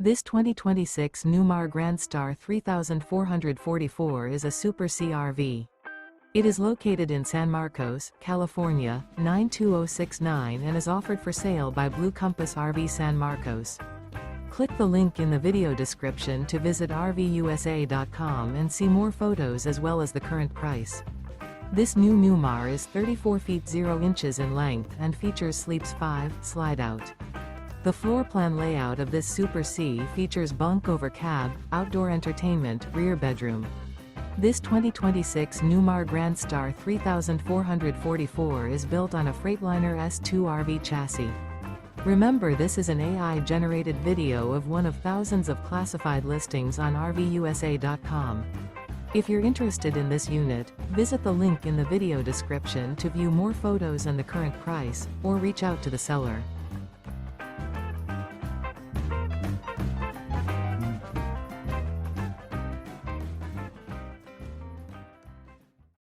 This 2026 Newmar Grand Star 3444 is a Super CRV. It is located in San Marcos, California, 92069 and is offered for sale by Blue Compass RV San Marcos. Click the link in the video description to visit RVUSA.com and see more photos as well as the current price. This new Newmar is 34 feet 0 inches in length and features Sleeps 5 Slideout. The floor plan layout of this Super C features bunk over cab, outdoor entertainment, rear bedroom. This 2026 Newmar Grand Star 3444 is built on a Freightliner S2RV chassis. Remember, this is an AI-generated video of one of thousands of classified listings on RVUSA.com. If you're interested in this unit, visit the link in the video description to view more photos and the current price, or reach out to the seller.